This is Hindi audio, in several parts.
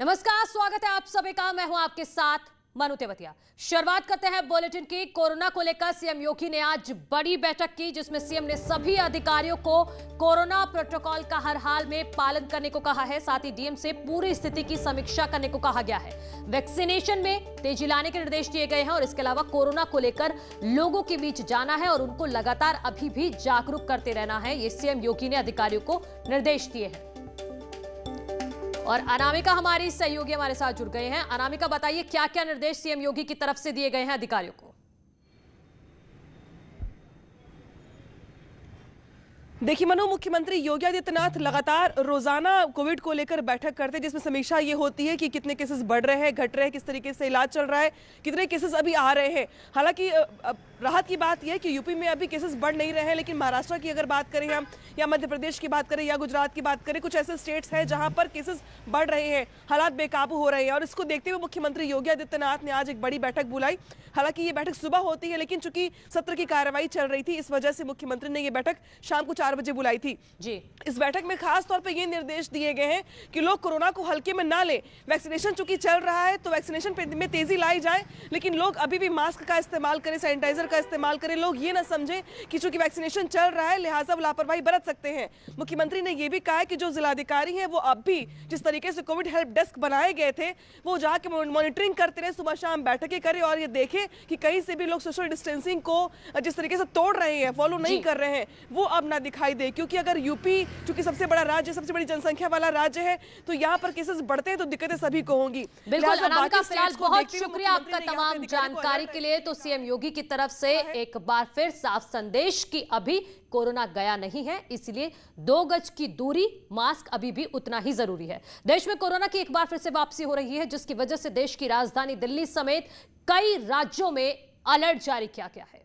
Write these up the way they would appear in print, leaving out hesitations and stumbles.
नमस्कार, स्वागत है आप सभी का। मैं हूं आपके साथ मनु तेवतिया। शुरुआत करते हैं बुलेटिन की। कोरोना को लेकर सीएम योगी ने आज बड़ी बैठक की, जिसमें सीएम ने सभी अधिकारियों को कोरोना प्रोटोकॉल का हर हाल में पालन करने को कहा है। साथ ही डीएम से पूरी स्थिति की समीक्षा करने को कहा गया है। वैक्सीनेशन में तेजी लाने के निर्देश दिए गए हैं और इसके अलावा कोरोना को लेकर लोगों के बीच जाना है और उनको लगातार अभी भी जागरूक करते रहना है। ये सीएम योगी ने अधिकारियों को निर्देश दिए हैं। और अनामिका हमारी सहयोगी हमारे साथ जुड़ गए हैं। अनामिका, बताइए क्या क्या निर्देश सीएम योगी की तरफ से दिए गए हैं अधिकारियों को? देखिए मनु, मुख्यमंत्री योगी आदित्यनाथ लगातार रोजाना कोविड को लेकर बैठक करते हैं, जिसमें समीक्षा ये होती है कि कितने केसेस बढ़ रहे हैं, घट रहे हैं, किस तरीके से इलाज चल रहा है, कितने केसेस अभी आ रहे हैं। हालांकि राहत की बात यह है कि यूपी में अभी केसेस बढ़ नहीं रहे हैं, लेकिन महाराष्ट्र की अगर बात करें हम, या मध्य प्रदेश की बात करें, या गुजरात की बात करें, कुछ ऐसे स्टेट्स हैं जहां पर केसेस बढ़ रहे हैं, हालात बेकाबू हो रहे हैं। और इसको देखते हुए मुख्यमंत्री योगी आदित्यनाथ ने आज एक बड़ी बैठक बुलाई। हालांकि ये बैठक सुबह होती है, लेकिन चूंकि सत्र की कार्रवाई चल रही थी, इस वजह से मुख्यमंत्री ने ये बैठक शाम को 4 बजे बुलाई थी जी। इस बैठक में खास तौर पे ये निर्देश दिए गए हैं कि लोग कोरोना को हल्के में ना लें। वैक्सीनेशन चूंकि चल रहा है तो वैक्सीनेशन में तेजी लाई जाए, लेकिन लोग अभी भी मास्क का इस्तेमाल करें, सैनिटाइजर का इस्तेमाल करें। लोग ये ना समझें कि चूंकि वैक्सीनेशन चल रहा है लिहाजा लापरवाही बरत सकते हैं। मुख्यमंत्री ने यह भी कहा है कि जो जिलाधिकारी हैं वो अब भी जिस तरीके से कोविड हेल्प डेस्क बनाए गए थे वो जाके मॉनिटरिंग करते रहे, सुबह शाम बैठकें करें और ये देखें कि कहीं से भी लोग सोशल डिस्टेंसिंग को जिस तरीके से तोड़ रहे हैं, फॉलो नहीं कर रहे हैं, वो अब ना दिखाई दे। क्योंकि अगर यूपी चूंकि सबसे बड़ा राज्य, सबसे बड़ी जनसंख्या वाला राज्य है, तो यहाँ पर केसेस बढ़ते हैं तो दिक्कतें सभी को होंगी। बिल्कुल अनामिका, फिलहाल बहुत शुक्रिया आपका तमाम जानकारी के लिए। तो सीएम योगी की तरफ से एक बार फिर साफ संदेश कि अभी कोरोना गया नहीं है, इसलिए 2 गज की दूरी, मास्क अभी भी उतना ही जरूरी है। देश में कोरोना की एक बार फिर से वापसी हो रही है, जिसकी वजह से देश की राजधानी दिल्ली समेत कई राज्यों में अलर्ट जारी किया गया है।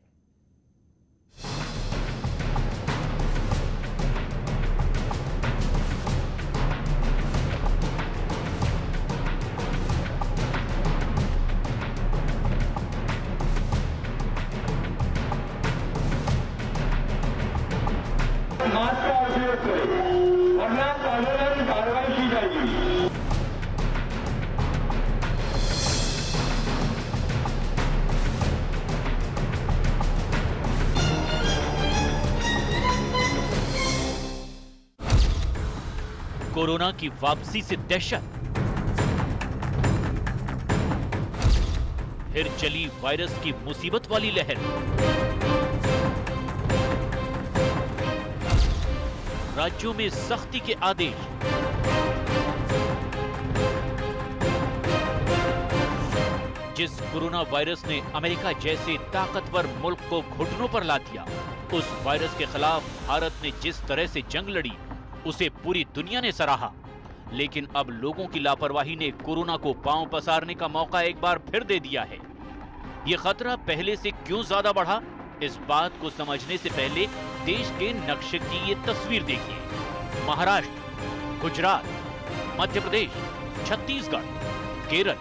मास्क का उपयोग करें वरना कानूनन कार्रवाई की जाएगी। कोरोना की वापसी से दहशत, फिर चली वायरस की मुसीबत वाली लहर। राज्यों में सख्ती के आदेश। जिस कोरोना वायरस ने अमेरिका जैसे ताकतवर मुल्क को घुटनों पर ला दिया, उस वायरस के खिलाफ भारत ने जिस तरह से जंग लड़ी, उसे पूरी दुनिया ने सराहा। लेकिन अब लोगों की लापरवाही ने कोरोना को पांव पसारने का मौका एक बार फिर दे दिया है। ये खतरा पहले से क्यों ज्यादा बढ़ा, इस बात को समझने से पहले देश के नक्शे की ये तस्वीर देखिए। महाराष्ट्र, गुजरात, मध्य प्रदेश, छत्तीसगढ़, केरल,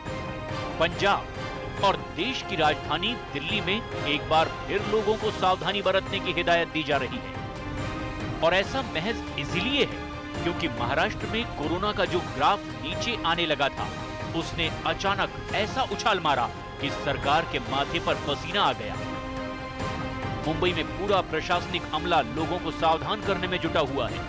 पंजाब और देश की राजधानी दिल्ली में एक बार फिर लोगों को सावधानी बरतने की हिदायत दी जा रही है। और ऐसा महज इसलिए है क्योंकि महाराष्ट्र में कोरोना का जो ग्राफ नीचे आने लगा था, उसने अचानक ऐसा उछाल मारा कि सरकार के माथे पर पसीना आ गया। मुंबई में पूरा प्रशासनिक अमला लोगों को सावधान करने में जुटा हुआ है।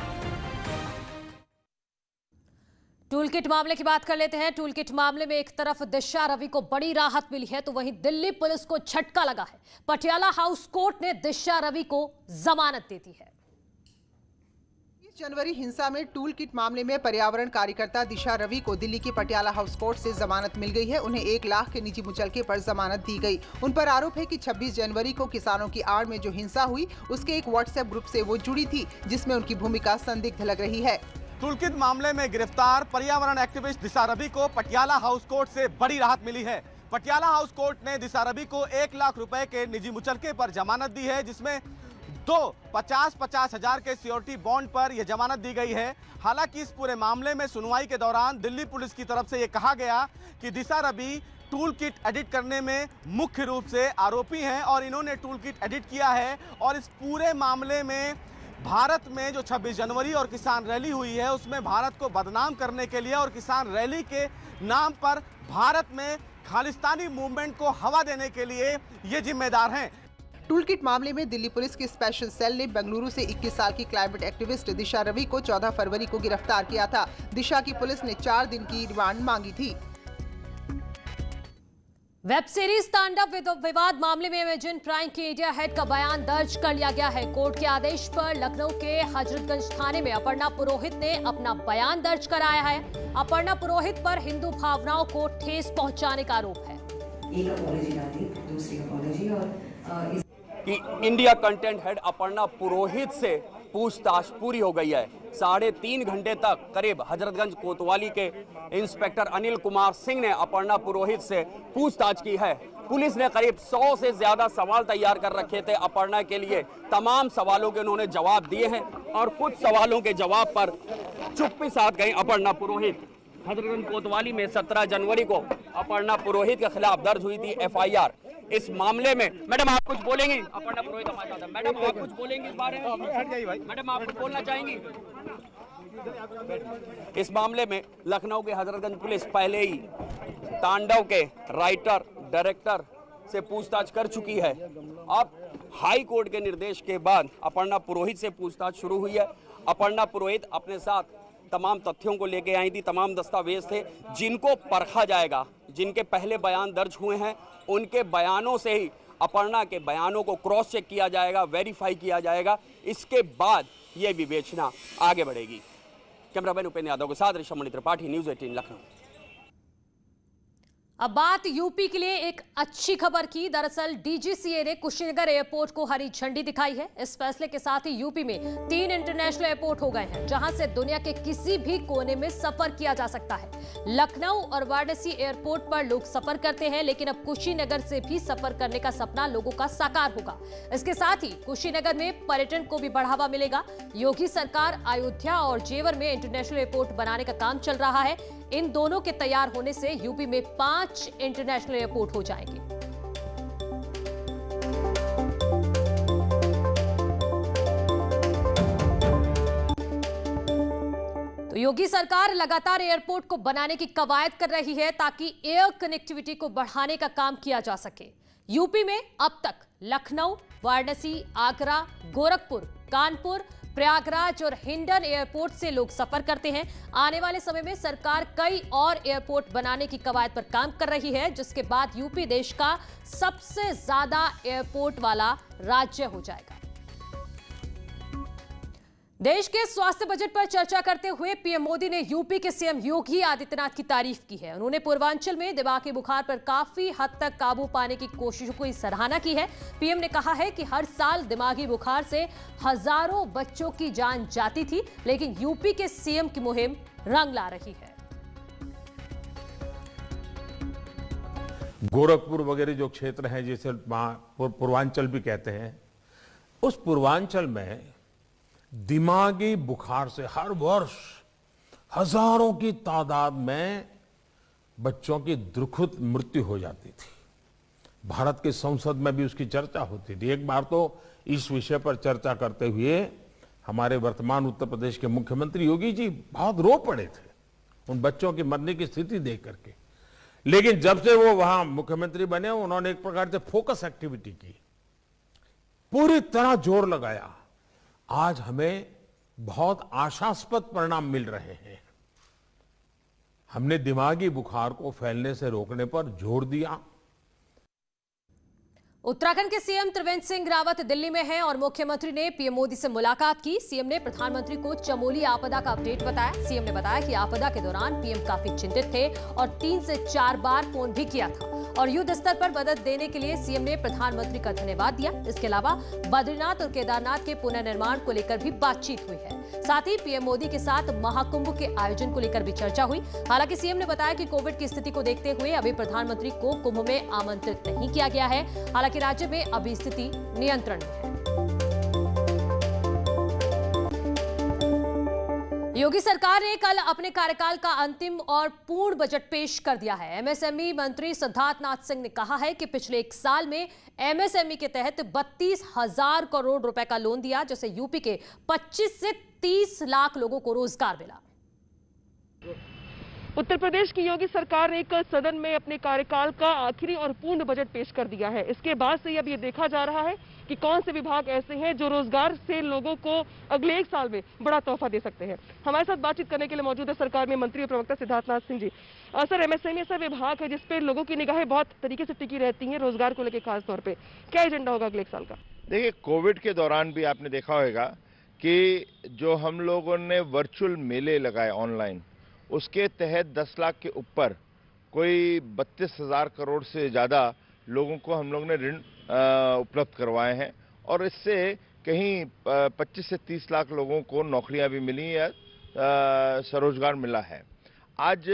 टूल किट मामले की बात कर लेते हैं। टूल किट मामले में एक तरफ दिशा रवि को बड़ी राहत मिली है, तो वहीं दिल्ली पुलिस को झटका लगा है। पटियाला हाउस कोर्ट ने दिशा रवि को जमानत दे दी है। जनवरी हिंसा में टूल किट मामले में पर्यावरण कार्यकर्ता दिशा रवि को दिल्ली की पटियाला हाउस कोर्ट से जमानत मिल गई है। उन्हें 1 लाख के निजी मुचलके पर जमानत दी गई। उन पर आरोप है कि 26 जनवरी को किसानों की आड़ में जो हिंसा हुई, उसके एक व्हाट्सएप ग्रुप से वो जुड़ी थी, जिसमें उनकी भूमिका संदिग्ध लग रही है। टूलकिट मामले में गिरफ्तार पर्यावरण एक्टिविस्ट दिशा रवि को पटियाला हाउस कोर्ट से बड़ी राहत मिली है। पटियाला हाउस कोर्ट ने दिशा रवि को 1 लाख रुपए के निजी मुचलके पर जमानत दी है, जिसमें 50,000 हजार के सिक्योरिटी बॉन्ड पर यह जमानत दी गई है। हालांकि इस पूरे मामले में सुनवाई के दौरान दिल्ली पुलिस की तरफ से यह कहा गया कि दिशा रवि टूल किट एडिट करने में मुख्य रूप से आरोपी हैं और इन्होंने टूल किट एडिट किया है और इस पूरे मामले में भारत में जो 26 जनवरी और किसान रैली हुई है उसमें भारत को बदनाम करने के लिए और किसान रैली के नाम पर भारत में खालिस्तानी मूवमेंट को हवा देने के लिए ये जिम्मेदार हैं। टूल किट मामले में दिल्ली पुलिस के स्पेशल सेल ने बेंगलुरु से 21 साल की क्लाइमेट एक्टिविस्ट दिशा रवि को 14 फरवरी को गिरफ्तार किया था। दिशा की पुलिस ने 4 दिन की रिमांड मांगी थी। वेब सीरीज तांडव विवाद मामले में इमेजिन प्राइम के इंडिया हेड का बयान दर्ज कर लिया गया है। कोर्ट के आदेश पर लखनऊ के हजरतगंज थाने में अपर्णा पुरोहित ने अपना बयान दर्ज कराया है। अपर्णा पुरोहित पर हिंदू भावनाओं को ठेस पहुंचाने का आरोप है। एक अपॉलॉजी डाली, दूसरी अपॉलॉजी और कि इंडिया कंटेंट हेड अपर्णा पुरोहित से पूछताछ पूरी हो गई है। 3.5 घंटे तक करीब हजरतगंज कोतवाली के इंस्पेक्टर अनिल कुमार सिंह ने अपर्णा पुरोहित से पूछताछ की है। पुलिस ने करीब 100 से ज्यादा सवाल तैयार कर रखे थे अपर्णा के लिए। तमाम सवालों के उन्होंने जवाब दिए हैं और कुछ सवालों के जवाब पर चुप्पी साध गई अपर्णा पुरोहित। हजरतगंज कोतवाली में 17 जनवरी को अपर्णा पुरोहित के खिलाफ दर्ज हुई थी FIR। इस मामले में मैडम आप कुछ बोलेंगी? अपर्णा पुरोहित हमारे साथ है। मैडम आप कुछ बोलेंगी इस बारे में? मैडम आप कुछ बोलना चाहेंगी? इस मामले में लखनऊ के हजरतगंज पुलिस पहले ही तांडव के राइटर डायरेक्टर से पूछताछ कर चुकी है। अब हाई कोर्ट के निर्देश के बाद अपर्णा पुरोहित से पूछताछ शुरू हुई है। अपर्णा पुरोहित अपने साथ तमाम तथ्यों को लेके आई थी, तमाम दस्तावेज थे जिनको परखा जाएगा। जिनके पहले बयान दर्ज हुए हैं उनके बयानों से ही अपर्णा के बयानों को क्रॉस चेक किया जाएगा, वेरीफाई किया जाएगा। इसके बाद ये विवेचना आगे बढ़ेगी। कैमरामैन उपेंद्र यादव के साथ ऋषभ त्रिपाठी, न्यूज़ 18 लखनऊ। अब बात यूपी के लिए एक अच्छी खबर की। दरअसल DGCA ने कुशीनगर एयरपोर्ट को हरी झंडी दिखाई है। इस फैसले के साथ ही यूपी में 3 इंटरनेशनल एयरपोर्ट हो गए हैं जहां से दुनिया के किसी भी कोने में सफर किया जा सकता है। लखनऊ और वाराणसी एयरपोर्ट पर लोग सफर करते हैं, लेकिन अब कुशीनगर से भी सफर करने का सपना लोगों का साकार होगा। इसके साथ ही कुशीनगर में पर्यटन को भी बढ़ावा मिलेगा। योगी सरकार अयोध्या और जेवर में इंटरनेशनल एयरपोर्ट बनाने का काम चल रहा है। इन दोनों के तैयार होने से यूपी में 5 इंटरनेशनल एयरपोर्ट हो जाएंगे। तो योगी सरकार लगातार एयरपोर्ट को बनाने की कवायद कर रही है ताकि एयर कनेक्टिविटी को बढ़ाने का काम किया जा सके। यूपी में अब तक लखनऊ, वाराणसी, आगरा, गोरखपुर, कानपुर, प्रयागराज और हिंडन एयरपोर्ट से लोग सफर करते हैं। आने वाले समय में सरकार कई और एयरपोर्ट बनाने की कवायद पर काम कर रही है, जिसके बाद यूपी देश का सबसे ज्यादा एयरपोर्ट वाला राज्य हो जाएगा। देश के स्वास्थ्य बजट पर चर्चा करते हुए पीएम मोदी ने यूपी के सीएम योगी आदित्यनाथ की तारीफ की है। उन्होंने पूर्वांचल में दिमागी बुखार पर काफी हद तक काबू पाने की कोशिशों की सराहना की है। पीएम ने कहा है कि हर साल दिमागी बुखार से हजारों बच्चों की जान जाती थी, लेकिन यूपी के सीएम की मुहिम रंग ला रही है। गोरखपुर वगैरह जो क्षेत्र हैं, जिसे पूर्वांचल भी कहते हैं, उस पूर्वांचल में दिमागी बुखार से हर वर्ष हजारों की तादाद में बच्चों की दुखद मृत्यु हो जाती थी। भारत की संसद में भी उसकी चर्चा होती थी। एक बार तो इस विषय पर चर्चा करते हुए हमारे वर्तमान उत्तर प्रदेश के मुख्यमंत्री योगी जी बहुत रो पड़े थे उन बच्चों की मरने की स्थिति देख करके। लेकिन जब से वो वहां मुख्यमंत्री बने, उन्होंने एक प्रकार से फोकस एक्टिविटी की, पूरी तरह जोर लगाया। आज हमें बहुत आशास्पद परिणाम मिल रहे हैं। हमने दिमागी बुखार को फैलने से रोकने पर जोर दिया। उत्तराखंड के सीएम त्रिवेंद्र सिंह रावत दिल्ली में हैं और मुख्यमंत्री ने पीएम मोदी से मुलाकात की। सीएम ने प्रधानमंत्री को चमोली आपदा का अपडेट बताया। सीएम ने बताया कि आपदा के दौरान पीएम काफी चिंतित थे और 3 से 4 बार फोन भी किया था और युद्ध स्तर पर मदद देने के लिए सीएम ने प्रधानमंत्री का धन्यवाद दिया। इसके अलावा बद्रीनाथ और केदारनाथ के पुनर्निर्माण को लेकर भी बातचीत हुई है। साथ ही पीएम मोदी के साथ महाकुंभ के आयोजन को लेकर भी चर्चा हुई। हालांकि सीएम ने बताया कि कोविड की स्थिति को देखते हुए अभी प्रधानमंत्री को कुंभ में आमंत्रित नहीं किया गया है। हालांकि राज्य में अभी स्थिति नियंत्रण में है। योगी सरकार ने कल अपने कार्यकाल का अंतिम और पूर्ण बजट पेश कर दिया है। एमएसएमई मंत्री सिद्धार्थनाथ सिंह ने कहा है कि पिछले 1 साल में एमएसएमई के तहत 32,000 करोड़ रुपए का लोन दिया, जिससे यूपी के 25 से 30 लाख लोगों को रोजगार मिला। उत्तर प्रदेश की योगी सरकार ने कल सदन में अपने कार्यकाल का आखिरी और पूर्ण बजट पेश कर दिया है। इसके बाद से अब ये देखा जा रहा है कि कौन से विभाग ऐसे हैं जो रोजगार से लोगों को अगले 1 साल में बड़ा तोहफा दे सकते हैं। हमारे साथ बातचीत करने के लिए मौजूद है सरकार में मंत्री और प्रवक्ता सिद्धार्थनाथ सिंह जी। सर, एमएसएमई ऐसा विभाग है जिसपे लोगों की निगाहें बहुत तरीके से टिकी रहती हैं रोजगार को लेकर, खास तौर पर क्या एजेंडा होगा अगले 1 साल का? देखिए, कोविड के दौरान भी आपने देखा होगा कि जो हम लोगों ने वर्चुअल मेले लगाए ऑनलाइन, उसके तहत 10 लाख के ऊपर कोई 32,000 करोड़ से ज़्यादा लोगों को हम लोग ने ऋण उपलब्ध करवाए हैं और इससे कहीं 25 से 30 लाख लोगों को नौकरियां भी मिली या स्वरोजगार मिला है। आज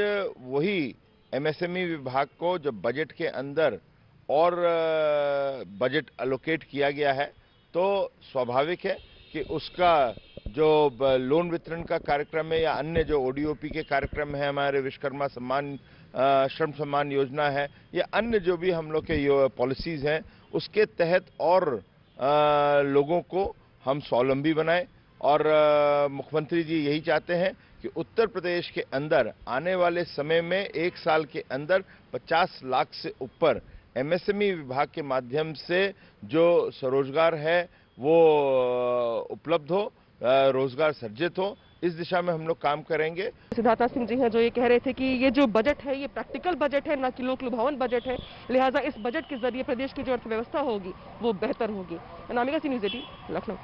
वही एमएसएमई विभाग को जब बजट के अंदर और बजट एलोकेट किया गया है तो स्वाभाविक है कि उसका जो लोन वितरण का कार्यक्रम है या अन्य जो ओडीओपी के कार्यक्रम है, हमारे विश्वकर्मा सम्मान, श्रम सम्मान योजना है या अन्य जो भी हम लोग के पॉलिसीज हैं, उसके तहत और लोगों को हम स्वावलंबी बनाएं। और मुख्यमंत्री जी यही चाहते हैं कि उत्तर प्रदेश के अंदर आने वाले समय में 1 साल के अंदर 50 लाख से ऊपर एमएसएमई विभाग के माध्यम से जो स्वरोजगार है वो उपलब्ध हो, रोजगार सर्जित हो। इस दिशा में हम लोग काम करेंगे। सिद्धार्थ सिंह जी हैं जो ये कह रहे थे कि ये जो बजट है ये प्रैक्टिकल बजट है, न कि लोक लुभावन बजट है, लिहाजा इस बजट के जरिए प्रदेश की जो अर्थव्यवस्था होगी वो बेहतर होगी। अनामिका सिंह, न्यूज़ 18 लखनऊ।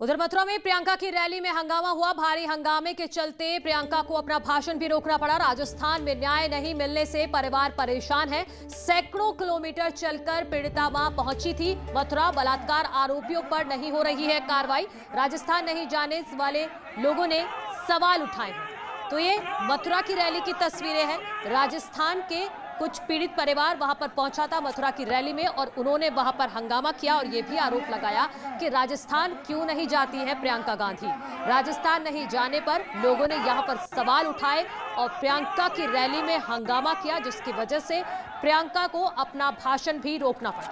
उधर मथुरा में प्रियंका की रैली में हंगामा हुआ। भारी हंगामे के चलते प्रियंका को अपना भाषण भी रोकना पड़ा। राजस्थान में न्याय नहीं मिलने से परिवार परेशान है। सैकड़ों किलोमीटर चलकर पीड़िता वहां पहुंची थी। मथुरा बलात्कार आरोपियों पर नहीं हो रही है कार्रवाई। राजस्थान नहीं जाने वाले लोगों ने सवाल उठाए हैं। तो ये मथुरा की रैली की तस्वीरें हैं। राजस्थान के कुछ पीड़ित परिवार वहां पर पहुंचा था मथुरा की रैली में और उन्होंने वहां पर हंगामा किया और ये भी आरोप लगाया कि राजस्थान क्यों नहीं जाती है प्रियंका गांधी। राजस्थान नहीं जाने पर लोगों ने यहां पर सवाल उठाए और प्रियंका की रैली में हंगामा किया, जिसकी वजह से प्रियंका को अपना भाषण भी रोकना पड़ा।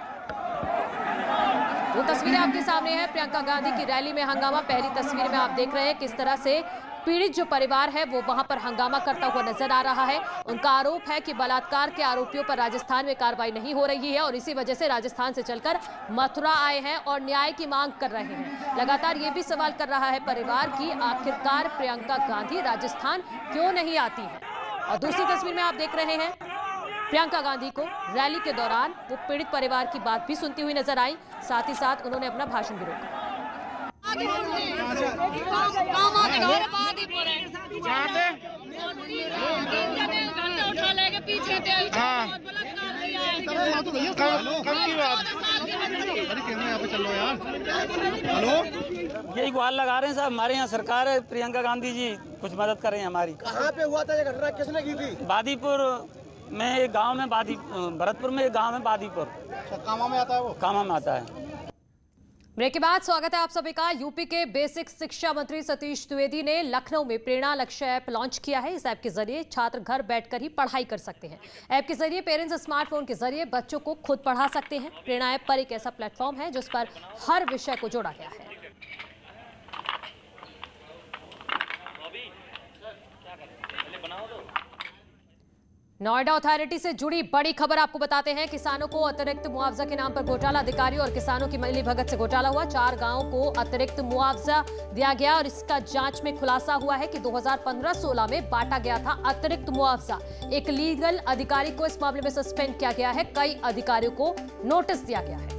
वो तस्वीरें आपके सामने है, प्रियंका गांधी की रैली में हंगामा। पहली तस्वीर में आप देख रहे हैं किस तरह से पीड़ित जो परिवार है वो वहां पर हंगामा करता हुआ नजर आ रहा है। उनका आरोप है कि बलात्कार के आरोपियों पर राजस्थान में कार्रवाई नहीं हो रही है और इसी वजह से राजस्थान से चलकर मथुरा आए हैं और न्याय की मांग कर रहे हैं। लगातार ये भी सवाल कर रहा है परिवार की आखिरकार प्रियंका गांधी राजस्थान क्यों नहीं आती है। और दूसरी तस्वीर में आप देख रहे हैं प्रियंका गांधी को रैली के दौरान वो पीड़ित परिवार की बात भी सुनती हुई नजर आई, साथ ही साथ उन्होंने अपना भाषण भी रोका। यही गुहार लगा रहे हैं साहब, हमारे यहाँ सरकार है, प्रियंका गांधी जी कुछ मदद करें हमारी। कहाँ पे हुआ था ये घटना, किसने की थी? बादीपुर में एक गांव में, भरतपुर में एक गांव में बादीपुर। कामा में आता है वो? कामा में आता है। ब्रेक के बाद स्वागत है आप सभी का। यूपी के बेसिक शिक्षा मंत्री सतीश द्विवेदी ने लखनऊ में प्रेरणा लक्ष्य ऐप लॉन्च किया है। इस ऐप के जरिए छात्र घर बैठकर ही पढ़ाई कर सकते हैं। ऐप के जरिए पेरेंट्स स्मार्टफोन के जरिए बच्चों को खुद पढ़ा सकते हैं। प्रेरणा ऐप पर एक ऐसा प्लेटफॉर्म है जिस पर हर विषय को जोड़ा गया है। नोएडा अथॉरिटी से जुड़ी बड़ी खबर आपको बताते हैं। किसानों को अतिरिक्त मुआवजा के नाम पर घोटाला, अधिकारियों और किसानों की मिलीभगत से घोटाला हुआ। 4 गांवों को अतिरिक्त मुआवजा दिया गया और इसका जांच में खुलासा हुआ है कि 2015-16 में बांटा गया था अतिरिक्त मुआवजा। एक लीगल अधिकारी को इस मामले में सस्पेंड किया गया है। कई अधिकारियों को नोटिस दिया गया है।